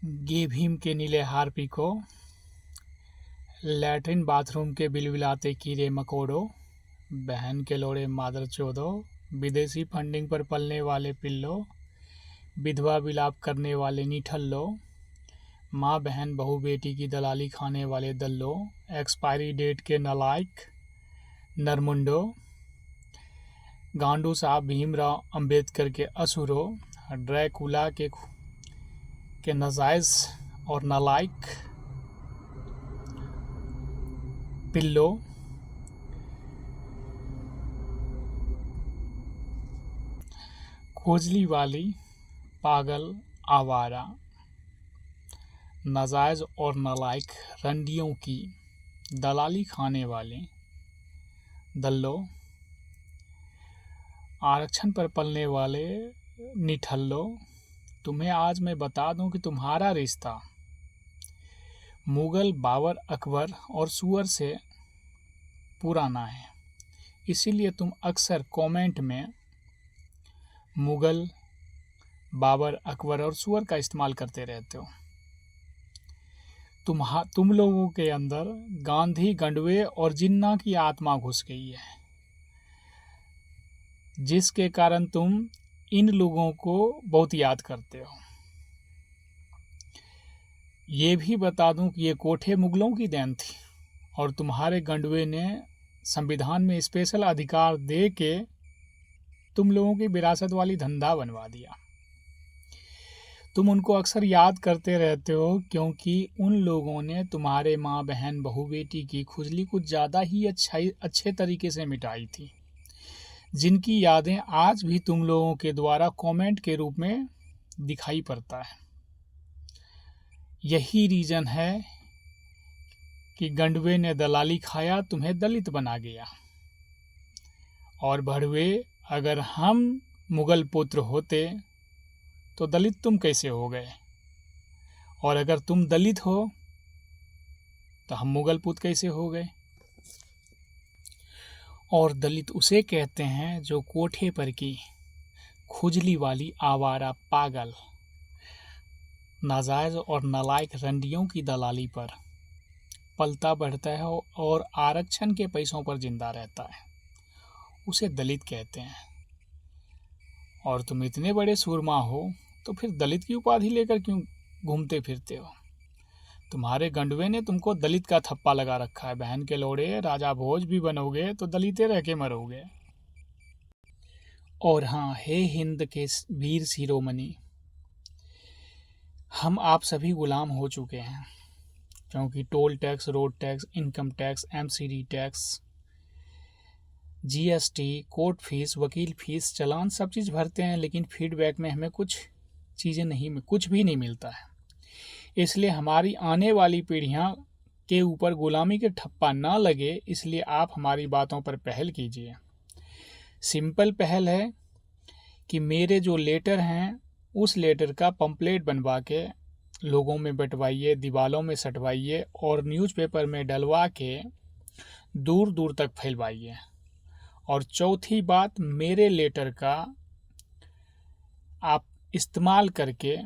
गे भीम के नीले हार्पी को, लैट्रिन बाथरूम के बिलबिलाते कीड़े मकोड़ों, बहन के लोड़े मादर चोदो, विदेशी फंडिंग पर पलने वाले पिल्लो, विधवा विलाप करने वाले निठल्लो, माँ बहन बहू बेटी की दलाली खाने वाले दल्लो, एक्सपायरी डेट के नालायक नरमुंडो, गांडू साहब भीमराव अंबेडकर के असुरो, ड्रैकुला के नाजायज और नालायक पिल्लो, खोजली वाली पागल आवारा, नाजायज और नालायक रंडियों की दलाली खाने वाले दल्लो, आरक्षण पर पलने वाले निठल्लो। तुम्हें आज मैं बता दूं कि तुम्हारा रिश्ता मुगल, बाबर, अकबर और सुअर से पुराना है। इसीलिए तुम अक्सर कमेंट में मुगल, बाबर, अकबर और सुअर का इस्तेमाल करते रहते हो। तुम लोगों के अंदर गांधी, गंडवे और जिन्ना की आत्मा घुस गई है, जिसके कारण तुम इन लोगों को बहुत याद करते हो। ये भी बता दूं कि ये कोठे मुगलों की देन थी और तुम्हारे गंडवे ने संविधान में स्पेशल अधिकार दे के तुम लोगों की विरासत वाली धंधा बनवा दिया। तुम उनको अक्सर याद करते रहते हो क्योंकि उन लोगों ने तुम्हारे माँ बहन बहू बेटी की खुजली कुछ ज़्यादा ही अच्छे तरीके से मिटाई थी, जिनकी यादें आज भी तुम लोगों के द्वारा कमेंट के रूप में दिखाई पड़ता है। यही रीज़न है कि गंडवे ने दलाली खाया, तुम्हें दलित बना गया। और भड़वे, अगर हम मुगल पुत्र होते तो दलित तुम कैसे हो गए, और अगर तुम दलित हो तो हम मुगल पुत्र कैसे हो गए। और दलित उसे कहते हैं जो कोठे पर की खुजली वाली आवारा पागल, नाजायज और नालायक रंडियों की दलाली पर पलता बढ़ता है और आरक्षण के पैसों पर जिंदा रहता है, उसे दलित कहते हैं। और तुम इतने बड़े सूरमा हो तो फिर दलित की उपाधि लेकर क्यों घूमते फिरते हो। तुम्हारे गंडवे ने तुमको दलित का थप्पा लगा रखा है। बहन के लोड़े, राजा भोज भी बनोगे तो दलिते रह के मरोगे। और हाँ, हे हिंद के वीर शिरोमणि, हम आप सभी गुलाम हो चुके हैं, क्योंकि toll tax, road tax, income tax, MCD tax, GST, court fees, वकील फीस, चालान सब चीज़ भरते हैं, लेकिन फीडबैक में हमें कुछ भी नहीं मिलता है। इसलिए हमारी आने वाली पीढ़ियां के ऊपर गुलामी के ठप्पा ना लगे, इसलिए आप हमारी बातों पर पहल कीजिए। सिंपल पहल है कि मेरे जो लेटर हैं उस लेटर का पंपलेट बनवा के लोगों में बंटवाइए, दीवारों में सटवाइए और न्यूज़पेपर में डलवा के दूर दूर तक फैलवाइए। और चौथी बात, मेरे लेटर का आप इस्तेमाल करके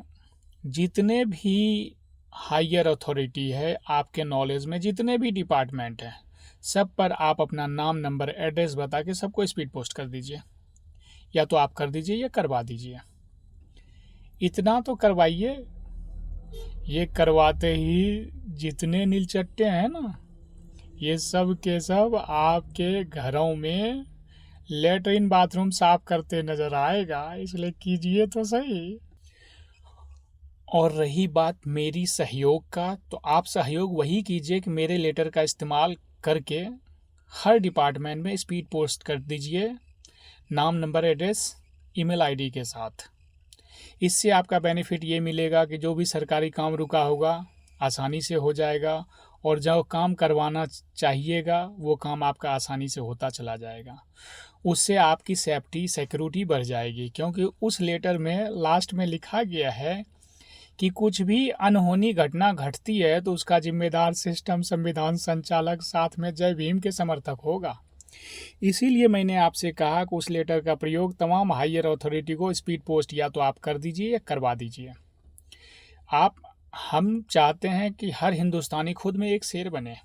जितने भी हायर अथॉरिटी है, आपके नॉलेज में जितने भी डिपार्टमेंट हैं, सब पर आप अपना नाम, नंबर, एड्रेस बता के सबको स्पीड पोस्ट कर दीजिए। या तो आप कर दीजिए या करवा दीजिए। इतना तो करवाइए। ये करवाते ही जितने नीलचट्टे हैं ना, ये सब के सब आपके घरों में लेटरिन बाथरूम साफ करते नजर आएगा, इसलिए कीजिए तो सही। और रही बात मेरी सहयोग का, तो आप सहयोग वही कीजिए कि मेरे लेटर का इस्तेमाल करके हर डिपार्टमेंट में स्पीड पोस्ट कर दीजिए, नाम, नंबर, एड्रेस, ईमेल आईडी के साथ। इससे आपका बेनिफिट ये मिलेगा कि जो भी सरकारी काम रुका होगा आसानी से हो जाएगा, और जो काम करवाना चाहिएगा वो काम आपका आसानी से होता चला जाएगा। उससे आपकी सेफ्टी, सिक्योरिटी बढ़ जाएगी, क्योंकि उस लेटर में लास्ट में लिखा गया है कि कुछ भी अनहोनी घटना घटती है तो उसका जिम्मेदार सिस्टम, संविधान, संचालक, साथ में जय भीम के समर्थक होगा। इसीलिए मैंने आपसे कहा कि उस लेटर का प्रयोग तमाम हायर अथॉरिटी को स्पीड पोस्ट या तो आप कर दीजिए या करवा दीजिए। आप हम चाहते हैं कि हर हिंदुस्तानी खुद में एक शेर बने,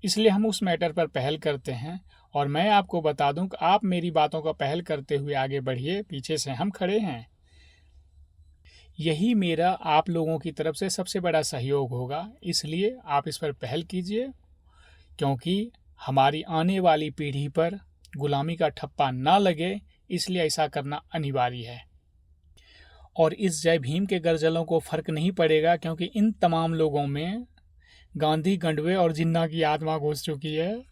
इसलिए हम उस मैटर पर पहल करते हैं। और मैं आपको बता दूं कि आप मेरी बातों का पहल करते हुए आगे बढ़िए, पीछे से हम खड़े हैं। यही मेरा आप लोगों की तरफ से सबसे बड़ा सहयोग होगा, इसलिए आप इस पर पहल कीजिए, क्योंकि हमारी आने वाली पीढ़ी पर गुलामी का ठप्पा ना लगे, इसलिए ऐसा करना अनिवार्य है। और इस जय भीम के गर्जलों को फर्क नहीं पड़ेगा, क्योंकि इन तमाम लोगों में गांधी, गंडवे और जिन्ना की आत्मा घुस चुकी है।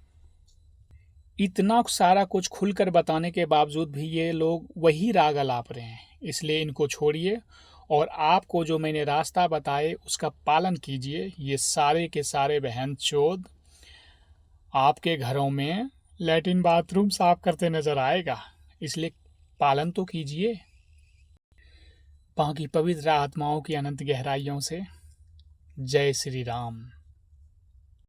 इतना सारा कुछ खुलकर बताने के बावजूद भी ये लोग वही राग अलाप रहे हैं, इसलिए इनको छोड़िए और आपको जो मैंने रास्ता बताए उसका पालन कीजिए। ये सारे के सारे बहन चोद आपके घरों में लैट्रिन बाथरूम साफ करते नजर आएगा, इसलिए पालन तो कीजिए। बाकी पवित्र आत्माओं की अनंत गहराइयों से जय श्री राम।